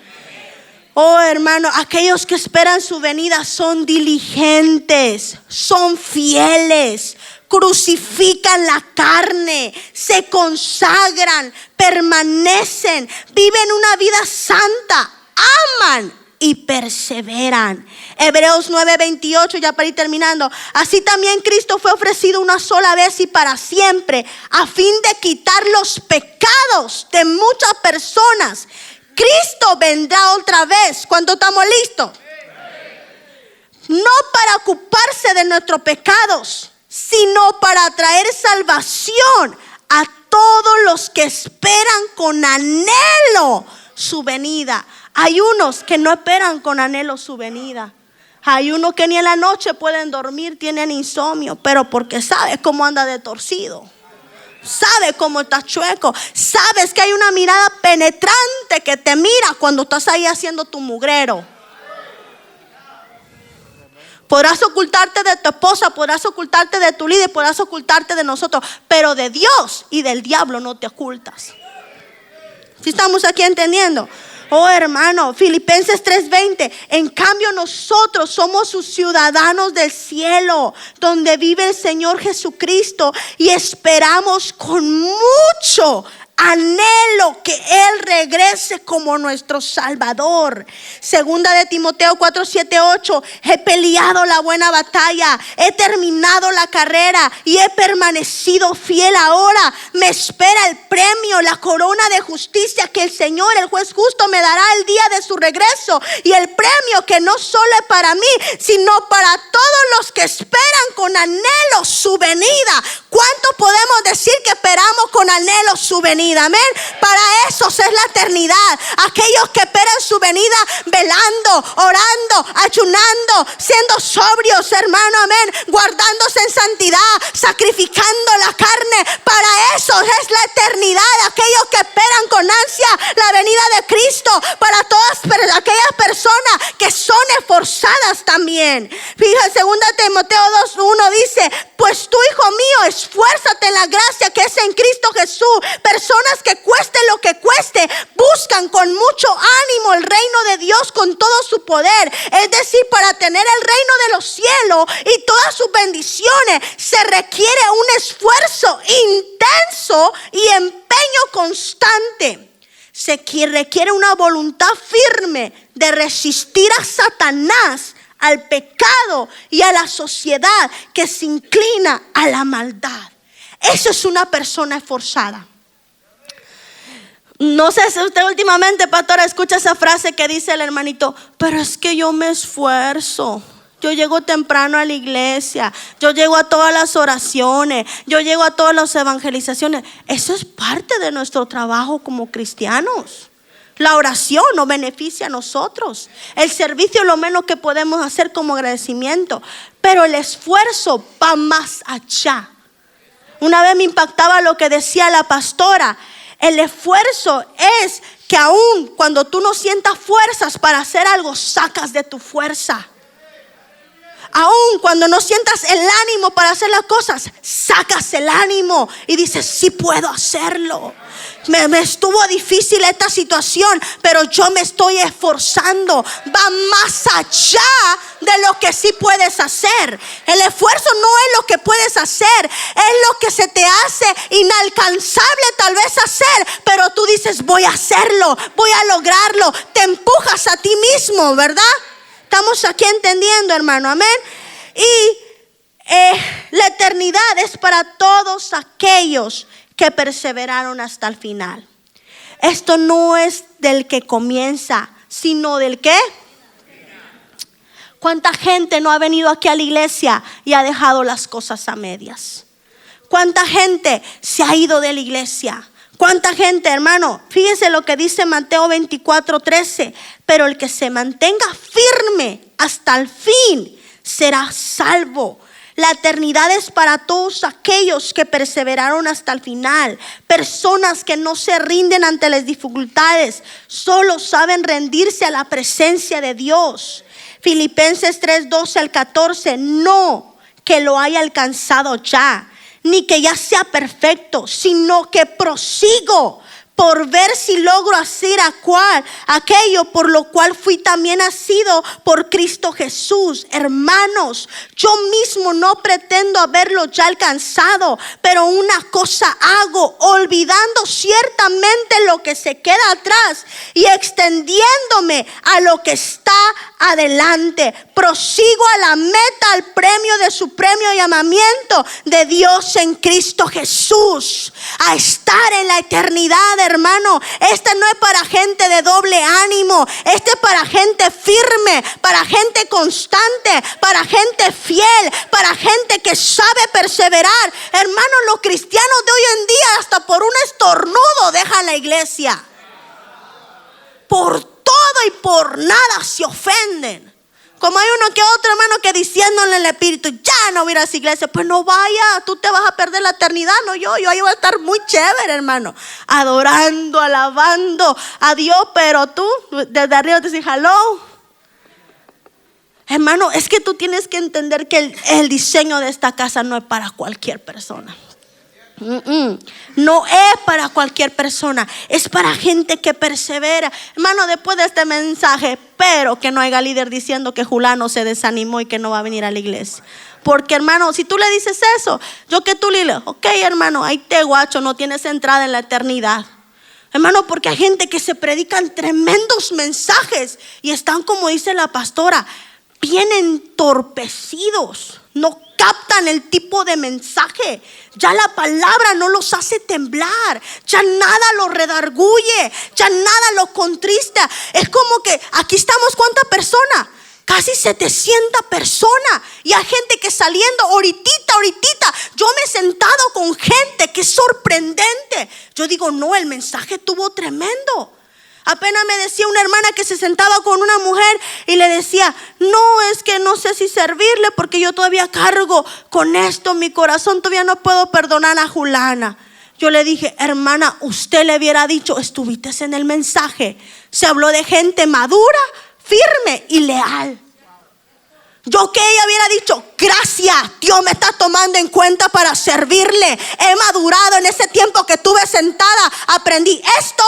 Oh, hermano, aquellos que esperan su venida son diligentes, son fieles, crucifican la carne, se consagran, permanecen, viven una vida santa, aman y perseveran. Hebreos 9:28, ya para ir terminando. Así también Cristo fue ofrecido una sola vez y para siempre, a fin de quitar los pecados de muchas personas. Cristo vendrá otra vez cuando estamos listos. No para ocuparse de nuestros pecados, sino para traer salvación a todos los que esperan con anhelo su venida. Hay unos que no esperan con anhelo su venida. Hay unos que ni en la noche pueden dormir, tienen insomnio, pero porque sabes cómo anda de torcido. Sabes cómo estás chueco. Sabes que hay una mirada penetrante que te mira cuando estás ahí haciendo tu mugrero. Podrás ocultarte de tu esposa, podrás ocultarte de tu líder, podrás ocultarte de nosotros, pero de Dios y del diablo no te ocultas. ¿Sí estamos aquí entendiendo? Oh, hermano, Filipenses 3:20. En cambio nosotros somos sus ciudadanos del cielo, donde vive el Señor Jesucristo, y esperamos con mucho anhelo que Él regrese como nuestro Salvador. Segunda de Timoteo 4:7-8. He peleado la buena batalla, he terminado la carrera y he permanecido fiel. Ahora me espera el premio, la corona de justicia que el Señor, el juez justo, me dará el día de su regreso. Y el premio que no solo es para mí, sino para todos los que esperan con anhelo su venida. ¿Cuánto podemos decir que esperamos con anhelo su venida? Amén. Para esos es la eternidad. Aquellos que esperan su venida velando, orando, ayunando, siendo sobrios, hermano, amén, guardándose en santidad, sacrificando la carne. Para esos es la eternidad. Aquellos que esperan con ansia la venida de Cristo. Para todas aquellas personas que son esforzadas también. Fíjate, 2 Timoteo 2:1 dice: pues tú, hijo mío, esfuérzate en la gracia que es en Cristo Jesús. Personas que cueste lo que cueste, buscan con mucho ánimo el reino de Dios con todo su poder. Es decir, para tener el reino de los cielos y todas sus bendiciones se requiere un esfuerzo intenso y empeño constante. Se requiere una voluntad firme de resistir a Satanás, al pecado y a la sociedad que se inclina a la maldad. Eso es una persona esforzada. No sé si usted últimamente, pastora, escucha esa frase que dice el hermanito: pero es que yo me esfuerzo. Yo llego temprano a la iglesia, yo llego a todas las oraciones, yo llego a todas las evangelizaciones. Eso es parte de nuestro trabajo como cristianos. La oración nos beneficia a nosotros. El servicio es lo menos que podemos hacer como agradecimiento. Pero el esfuerzo va más allá. Una vez me impactaba lo que decía la pastora. El esfuerzo es que aun cuando tú no sientas fuerzas para hacer algo, sacas de tu fuerza. Aun cuando no sientas el ánimo para hacer las cosas, sacas el ánimo y dices: sí puedo hacerlo. Me estuvo difícil esta situación, pero yo me estoy esforzando. Va más allá de lo que sí puedes hacer. El esfuerzo no es lo que puedes hacer, es lo que se te hace inalcanzable tal vez hacer, pero tú dices: voy a hacerlo, voy a lograrlo. Te empujas a ti mismo, ¿verdad? Estamos aquí entendiendo, hermano, amén. Y la eternidad es para todos aquellos que perseveraron hasta el final. Esto no es del que comienza, sino del que. ¿Cuánta gente no ha venido aquí a la iglesia y ha dejado las cosas a medias? ¿Cuánta gente se ha ido de la iglesia? ¿Cuánta gente, hermano? Fíjese lo que dice Mateo 24:13. Pero el que se mantenga firme hasta el fin será salvo. La eternidad es para todos aquellos que perseveraron hasta el final. Personas que no se rinden ante las dificultades, solo saben rendirse a la presencia de Dios. Filipenses 3:12 al 14. No que lo haya alcanzado ya, ni que ya sea perfecto, sino que prosigo por ver si logro hacer aquello por lo cual fui también nacido por Cristo Jesús. Hermanos, yo mismo no pretendo haberlo ya alcanzado, pero una cosa hago, olvidando ciertamente lo que se queda atrás y extendiéndome a lo que está adelante. Prosigo a la meta, al premio de su premio llamamiento de Dios en Cristo Jesús, a estar en la eternidad, hermano. Este no es para gente de doble ánimo, este es para gente firme, para gente constante, para gente fiel, para gente que sabe perseverar. Hermano, los cristianos de hoy en día hasta por un estornudo dejan la iglesia. Por todo y por nada se ofenden. Como hay uno que otro, hermano, que diciéndole en el espíritu: ya no voy a ir a esa iglesia. Pues no vaya, tú te vas a perder la eternidad. No, yo ahí voy a estar muy chévere, hermano, adorando, alabando a Dios. Pero tú desde arriba te dices hello. Hermano, es que tú tienes que entender que el diseño de esta casa no es para cualquier persona. No es para cualquier persona, es para gente que persevera. Hermano, después de este mensaje, espero que no haya líder diciendo que Julano se desanimó y que no va a venir a la iglesia. Porque, hermano, si tú le dices eso, yo que tú le digo, ok, hermano, ahí te guacho, no tienes entrada en la eternidad. Hermano, porque hay gente que se predican tremendos mensajes y están, como dice la pastora, bien entorpecidos. No captan el tipo de mensaje. Ya la palabra no los hace temblar. Ya nada los redarguye. Ya nada los contrista. Es como que aquí estamos, ¿cuántas personas? Casi 700 personas. Y hay gente que saliendo ahorita. Yo me he sentado con gente que es sorprendente. Yo digo, no, el mensaje estuvo tremendo. Apenas me decía una hermana que se sentaba con una mujer y le decía: no, es que no sé si servirle porque yo todavía cargo con esto en mi corazón, todavía no puedo perdonar a Julana. Yo le dije: hermana, usted le hubiera dicho, estuviste en el mensaje, se habló de gente madura, firme y leal. Yo que ella hubiera dicho: gracias, Dios me está tomando en cuenta para servirle. He madurado en ese tiempo que estuve sentada. Aprendí esto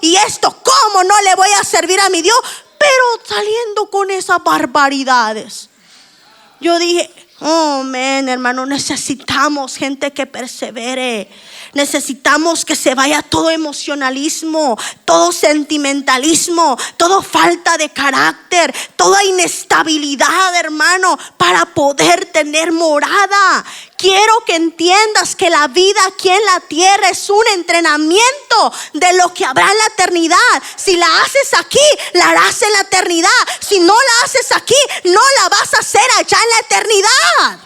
y esto. ¿Cómo no le voy a servir a mi Dios? Pero saliendo con esas barbaridades. Yo dije: oh, man, hermano, necesitamos gente que persevere. Necesitamos que se vaya todo emocionalismo, todo sentimentalismo, todo falta de carácter, toda inestabilidad, hermano, para poder tener morada. Quiero que entiendas que la vida aquí en la tierra es un entrenamiento de lo que habrá en la eternidad. Si la haces aquí, la harás en la eternidad. Si no la haces aquí, no la vas a hacer allá en la eternidad.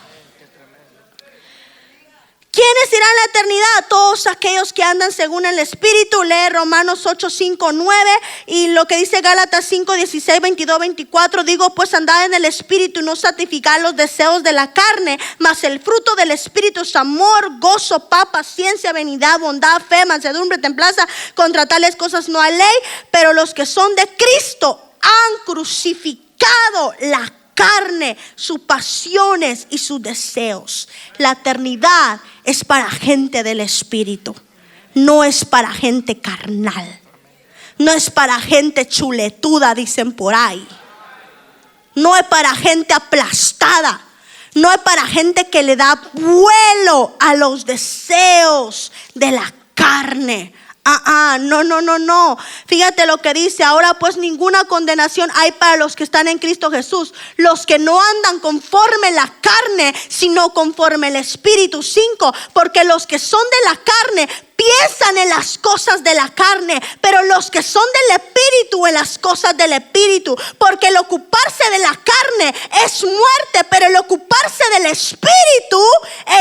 ¿Quiénes irán a la eternidad? Todos aquellos que andan según el Espíritu. Lee Romanos 8, 5, 9 y lo que dice Gálatas 5, 16, 22, 24. Digo pues, andad en el Espíritu y no satisficad los deseos de la carne, mas el fruto del Espíritu es amor, gozo, paz, paciencia, benignidad, bondad, fe, mansedumbre, templanza. Contra tales cosas no hay ley. Pero los que son de Cristo han crucificado la carne, sus pasiones y sus deseos. La eternidad es para gente del Espíritu, no es para gente carnal, no es para gente chuletuda, dicen por ahí, no es para gente aplastada, no es para gente que le da vuelo a los deseos de la carne. No. Fíjate lo que dice: ahora pues ninguna condenación hay para los que están en Cristo Jesús, los que no andan conforme la carne, sino conforme el Espíritu. 5, porque los que son de la carne piensan en las cosas de la carne, pero los que son del Espíritu en las cosas del Espíritu. Porque el ocuparse de la carne es muerte, pero el ocuparse del Espíritu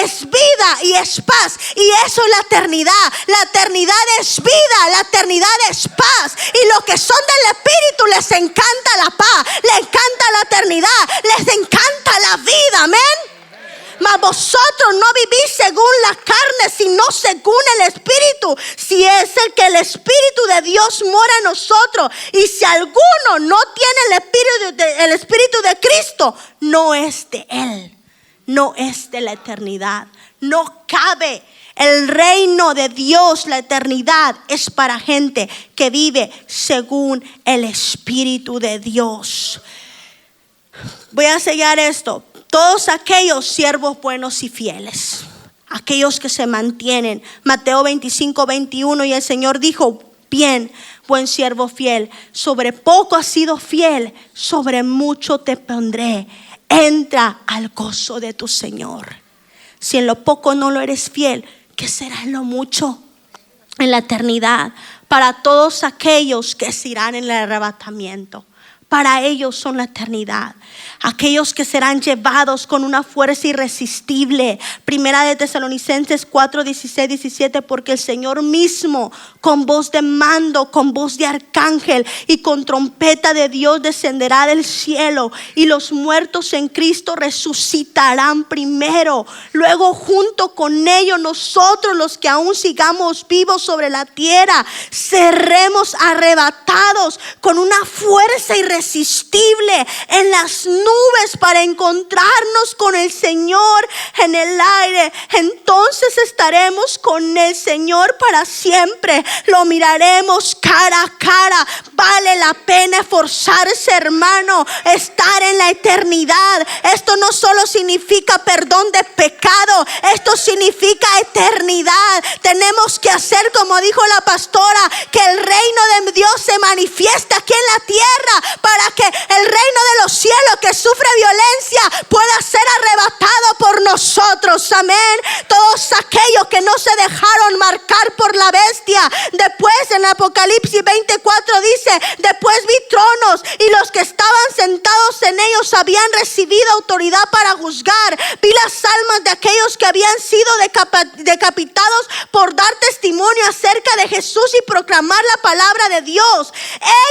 es vida y es paz. Y eso es la eternidad. La eternidad es vida, la eternidad es paz. Y los que son del Espíritu les encanta la paz, les encanta la eternidad, les encanta la vida. Amén. Mas vosotros no vivís según la carne, sino según el Espíritu, si es el que el Espíritu de Dios mora en nosotros. Y si alguno no tiene el Espíritu de Cristo, no es de Él, no es de la eternidad. No cabe. El reino de Dios, la eternidad, es para gente que vive según el Espíritu de Dios. Voy a sellar esto. Todos aquellos siervos buenos y fieles, aquellos que se mantienen. Mateo 25:21, y el Señor dijo: bien, buen siervo fiel, sobre poco has sido fiel, sobre mucho te pondré. Entra al gozo de tu Señor. Si en lo poco no lo eres fiel, ¿qué será en lo mucho? En la eternidad. Para todos aquellos que se irán en el arrebatamiento, para ellos son la eternidad. Aquellos que serán llevados con una fuerza irresistible. Primera de Tesalonicenses 4:16-17, porque el Señor mismo, con voz de mando, con voz de arcángel y con trompeta de Dios, descenderá del cielo, y los muertos en Cristo resucitarán primero. Luego junto con ellos nosotros, los que aún sigamos vivos sobre la tierra, seremos arrebatados con una fuerza irresistible en las nubes para encontrarnos con el Señor en el aire. Entonces estaremos con el Señor para siempre. Lo miraremos cara a cara. Vale la pena esforzarse, hermano, estar en la eternidad. Esto no solo significa perdón de pecado, esto significa eternidad. Tenemos que hacer como dijo la pastora, que el reino de Dios se manifiesta aquí en la tierra, para que el reino de los cielos que sufre violencia pueda ser arrebatado por nosotros. Amén. Todos aquellos que no se dejaron marcar por la bestia. Después en Apocalipsis 24 dice: después vi tronos, y los que estaban sentados en ellos habían recibido autoridad para juzgar. Vi las almas de aquellos que habían sido decapitados por dar testimonio acerca de Jesús y proclamar la palabra de Dios.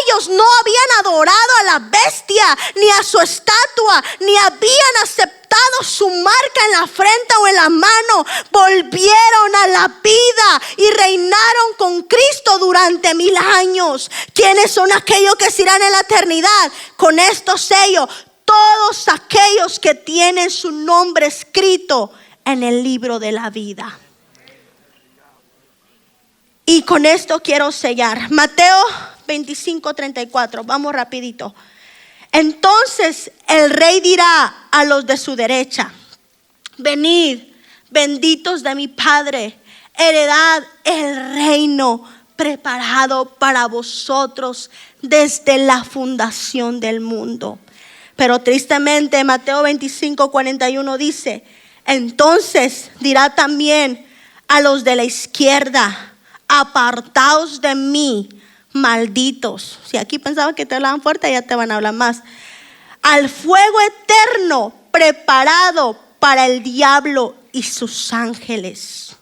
Ellos no habían adorado a la bestia ni a su estatua, ni habían aceptado su marca en la frente o en la mano. Volvieron a la vida y reinaron con Cristo durante 1000 años. ¿Quiénes son aquellos que se irán en la eternidad? Con estos sellos: todos aquellos que tienen su nombre escrito en el libro de la vida. Y con esto quiero sellar. Mateo 25:34. Vamos rapidito. Entonces el rey dirá a los de su derecha: venid, benditos de mi Padre, heredad el reino preparado para vosotros desde la fundación del mundo. Pero tristemente Mateo 25:41 dice: entonces dirá también a los de la izquierda: apartaos de mí, malditos. Si aquí pensaba que te hablaban fuerte, ya te van a hablar más. Al fuego eterno preparado para el diablo y sus ángeles.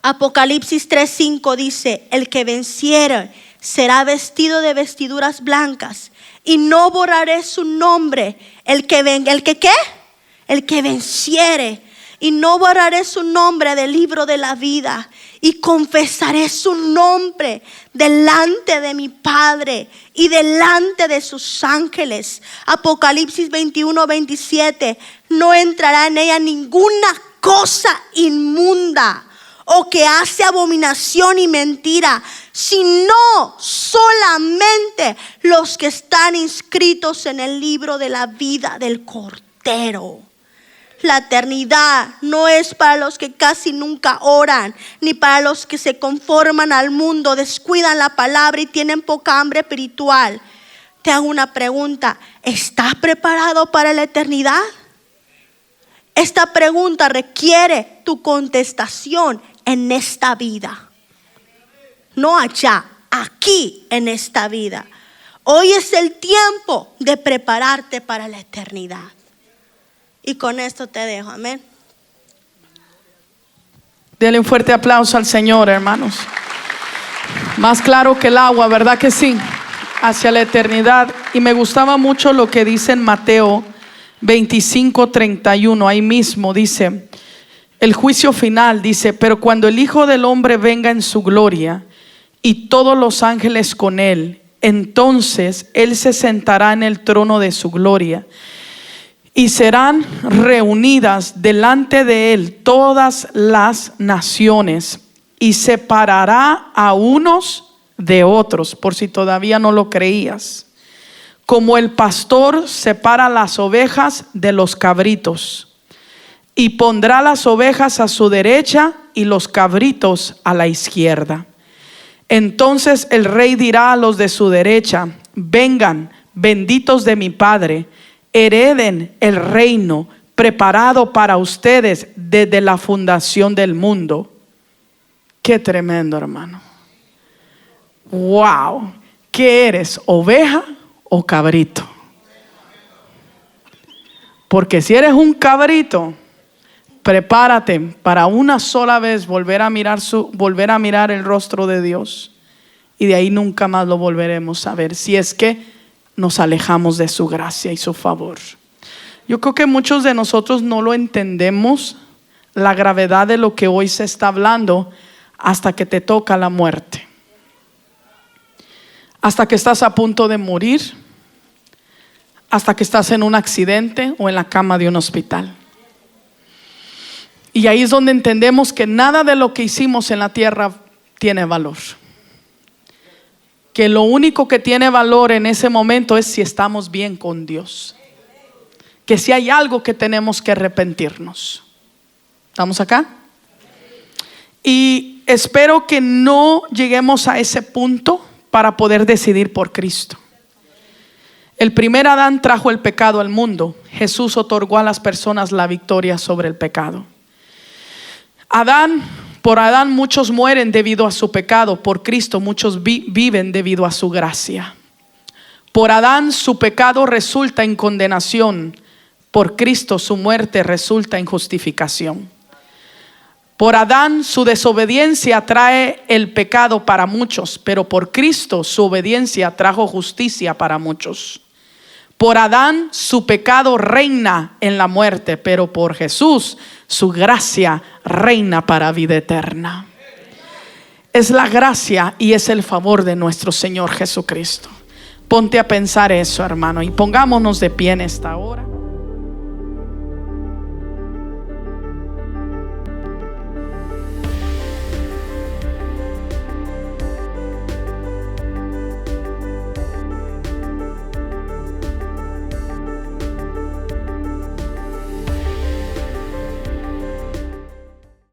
Apocalipsis 3:5 dice: el que venciere será vestido de vestiduras blancas, y no borraré su nombre. El que venciere, y no borraré su nombre del libro de la vida, y confesaré su nombre delante de mi Padre y delante de sus ángeles. Apocalipsis 21:27: no entrará en ella ninguna cosa inmunda o que hace abominación y mentira, sino solamente los que están inscritos en el libro de la vida del Cordero. La eternidad no es para los que casi nunca oran, ni para los que se conforman al mundo, descuidan la palabra y tienen poca hambre espiritual. Te hago una pregunta: ¿estás preparado para la eternidad? Esta pregunta requiere tu contestación en esta vida, no allá, aquí en esta vida. Hoy es el tiempo de prepararte para la eternidad. Y con esto te dejo, amén. Denle un fuerte aplauso al Señor, hermanos. Más claro que el agua, ¿verdad que sí? Hacia la eternidad. Y me gustaba mucho lo que dice en Mateo 25:31. Ahí mismo dice, el juicio final dice: pero cuando el Hijo del Hombre venga en su gloria y todos los ángeles con él, entonces él se sentará en el trono de su gloria. Y serán reunidas delante de él todas las naciones, y separará a unos de otros, por si todavía no lo creías, como el pastor separa las ovejas de los cabritos, y pondrá las ovejas a su derecha y los cabritos a la izquierda. Entonces el rey dirá a los de su derecha: vengan, benditos de mi Padre, hereden el reino preparado para ustedes desde la fundación del mundo. Qué tremendo, hermano. Wow. ¿Qué eres? ¿Oveja o cabrito? Porque si eres un cabrito, prepárate para una sola vez volver a mirar el rostro de Dios, y de ahí nunca más lo volveremos a ver, si es que nos alejamos de su gracia y su favor. Yo creo que muchos de nosotros no lo entendemos, la gravedad de lo que hoy se está hablando, hasta que te toca la muerte, hasta que estás a punto de morir, hasta que estás en un accidente o en la cama de un hospital. Y ahí es donde entendemos que nada de lo que hicimos en la tierra tiene valor. Que lo único que tiene valor en ese momento es si estamos bien con Dios. Que si hay algo que tenemos que arrepentirnos. ¿Estamos acá? Y espero que no lleguemos a ese punto para poder decidir por Cristo. El primer Adán trajo el pecado al mundo. Jesús otorgó a las personas la victoria sobre el pecado. Por Adán muchos mueren debido a su pecado. Por Cristo muchos viven debido a su gracia. Por Adán su pecado resulta en condenación. Por Cristo su muerte resulta en justificación. Por Adán su desobediencia trae el pecado para muchos, pero por Cristo su obediencia trajo justicia para muchos. Por Adán su pecado reina en la muerte, pero por Jesús su gracia reina para vida eterna. Es la gracia y es el favor de nuestro Señor Jesucristo. Ponte a pensar eso, hermano, y pongámonos de pie en esta hora.